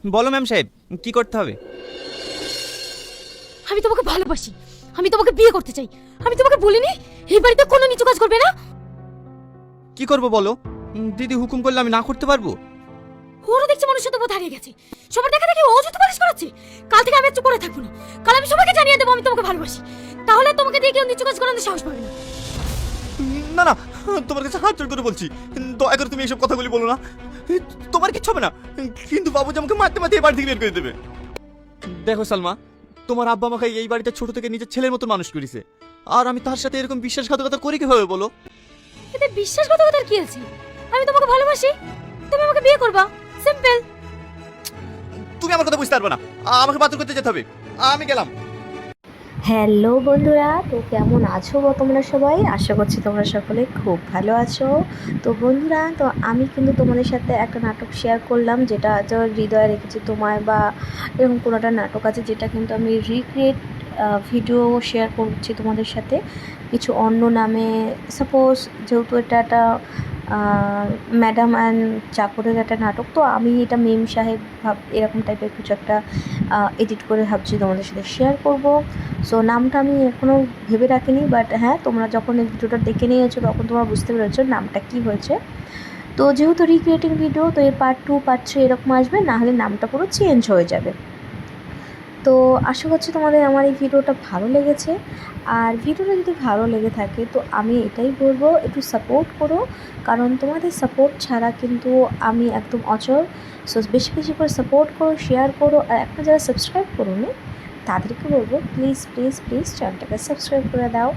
বলো ম্যাম সাহেব, কি করতে হবে? আমি তোমাকে ভালোবাসি, আমি তোমাকে বিয়ে করতে চাই। আমি তোমাকে বলিনি এই বাড়িতে কোনো নিচু কাজ করবে না? কি করব বলো? দিদি হুকুম করলে আমি না করতে পারবো? ওরা দেখছি মানুষের তো বোধ হারিয়ে গেছে। সবার দেখা দেখি ও জুতো পালিশ করাচ্ছে। কাল থেকে আমি আর চুপ করে থাকবো না। কাল আমি সবাইকে জানিয়ে দেবো আমি তোমাকে ভালোবাসি। তাহলে তোমাকে দিয়ে কেউ নিচু কাজ করানোর সাহস পাবে না। না না, তোমার কাছে হাত জোড় করে বলছি, দয়া করে তুমি এইসব কথাগুলি বলো না। তোমার কিচ্ছু হবে না, কিন্তু বাবুজি আমাকে মারতে মারতে এই বাড়ি থেকে বের করে দেবে। দেখো সালমা, তোমার আব্বা আমাকে এই বাড়িতে ছোট থেকে নিজের ছেলের মতো মানুষ করেছে, আর আমি তার সাথে এরকম বিশ্বাসঘাতকতা করি কিভাবে বলো? এতে বিশ্বাসঘাতকতার কি আছে? আমি তোমাকে ভালোবাসি, তুমি আমাকে বিয়ে করবা, সিম্পল। তুমি আমার কথা বুঝতে পারবে না, আমাকে বাতিল করতে যেতে হবে। আমি গেলাম। হ্যালো বন্ধুরা, তো কেমন আছো গো তোমরা সবাই? আশা করছি তোমরা সকলে খুব ভালো আছো। তো বন্ধুরা, তো আমি কিন্তু তোমাদের সাথে একটা নাটক শেয়ার করলাম, যেটা হয়তো হৃদয়ে রেখেছি তোমায়, বা এরকম কোনো একটা নাটক আছে যেটা কিন্তু আমি রিক্রিয়েট ভিডিও শেয়ার করছি তোমাদের সাথে কিছু অন্য নামে। সাপোজ যেহেতু এটা একটা ম্যাডাম অ্যান্ড চাকরের একটা নাটক, তো আমি এটা মেম সাহেব এরকম টাইপের কিছু একটা এডিট করে ভাবছি তোমাদের সাথে শেয়ার করব। সো নামটা আমি এখনও ভেবে রাখিনি, বাট হ্যাঁ, তোমরা যখন এই ভিডিওটা দেখে নিয়েছো তখন তোমরা বুঝতে পেরেছো নামটা কী হয়েছে। তো যেহেতু রিক্রিয়েটিং ভিডিও, তো এর পার্ট 2 পার্ট 3 এরকম আসবে, নাহলে নামটা পুরো চেঞ্জ হয়ে যাবে। তো আশা করছি তোমাদের আমার এই ভিডিওটা ভালো লেগেছে। আর ভিডিওটা যদি ভালো লেগে থাকে তো আমি এটাই বলবো, একটু সাপোর্ট করো, কারণ তোমাদের সাপোর্ট ছাড়া কিন্তু আমি একদম অচল। সো বেশি বেশি করে সাপোর্ট করো, শেয়ার করো, আর একটা যারা সাবস্ক্রাইব করোনি তাদেরকে বলবো প্লিজ প্লিজ প্লিজ চ্যানেলটাকে সাবস্ক্রাইব করে দাও,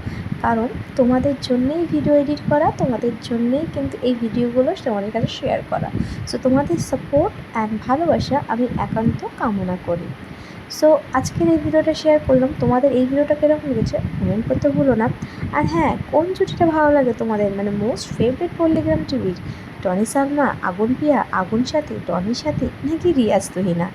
কারণ তোমাদের জন্যেই ভিডিও এডিট করা, তোমাদের জন্যেই কিন্তু এই ভিডিওগুলো তোমাদের কাছে শেয়ার করা। সো তোমাদের সাপোর্ট অ্যান্ড ভালোবাসা আমি একান্ত কামনা করি। সো আজকের এই ভিডিওটা শেয়ার করলাম। তোমাদের এই ভিডিওটা কীরকম লেগেছে কমেন্ট করতে ভুলো না। আর হ্যাঁ, কোন জুটিটা ভালো লাগে তোমাদের, মানে মোস্ট ফেভারিট পল্লিগ্রাম টিভির টনি সালমা, আগুন পিয়া, আগুন সাথী, টনির সাথী, নাকি রিয়াজ তুহিনা,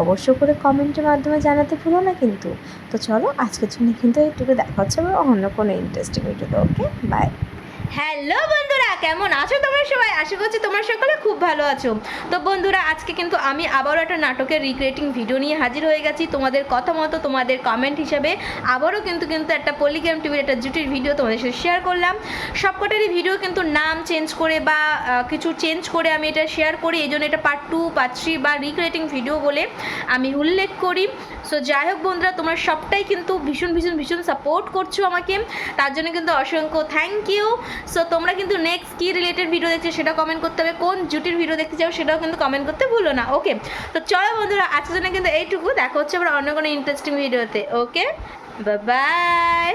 অবশ্য করে কমেন্টের মাধ্যমে জানাতে ভুলো না কিন্তু। তো চলো আজকের জন্য কিন্তু এইটুকু, দেখা হচ্ছে আবার অন্য কোনো ইন্টারেস্টিং ভিডিওতে। ওকে, বাই। হ্যালো বন্ধুরা, কেমন আছো তোমরা সবাই? আশা করছি তোমরা সকলে খুব ভালো আছো। তো বন্ধুরা, আজকে কিন্তু আমি আবারও একটা নাটকের রিক্রিয়েটিং ভিডিও নিয়ে হাজির হয়ে গেছি তোমাদের কথা মতো, তোমাদের কমেন্ট হিসাবে আবারও কিন্তু একটা পলিগ্রাম টিভির একটা জুটির ভিডিও তোমাদের সাথে শেয়ার করলাম। সবকটারই ভিডিও কিন্তু নাম চেঞ্জ করে বা কিছু চেঞ্জ করে আমি এটা শেয়ার করি, এই জন্য এটা পার্ট 2 পার্ট 3 বা রিক্রিয়েটিং ভিডিও বলে আমি উল্লেখ করি। সো যাই হোক বন্ধুরা, তোমরা সবটাই কিন্তু ভীষণ ভীষণ ভীষণ সাপোর্ট করছো আমাকে, তার জন্য কিন্তু অসংখ্য থ্যাংক ইউ। সো তোমরা কিন্তু নেক্সট কী রিলেটেড ভিডিও দেখছো সেটা কমেন্ট করতে হবে, কোন জুটির ভিডিও দেখতে চাও সেটাও কিন্তু কমেন্ট করতে ভুলো না। ওকে, তো চলো বন্ধুরা, আজকের জন্য কিন্তু এইটুকু, দেখা হচ্ছে আবার অন্য কোনো ইন্টারেস্টিং ভিডিওতে। ওকে, বাই বাই।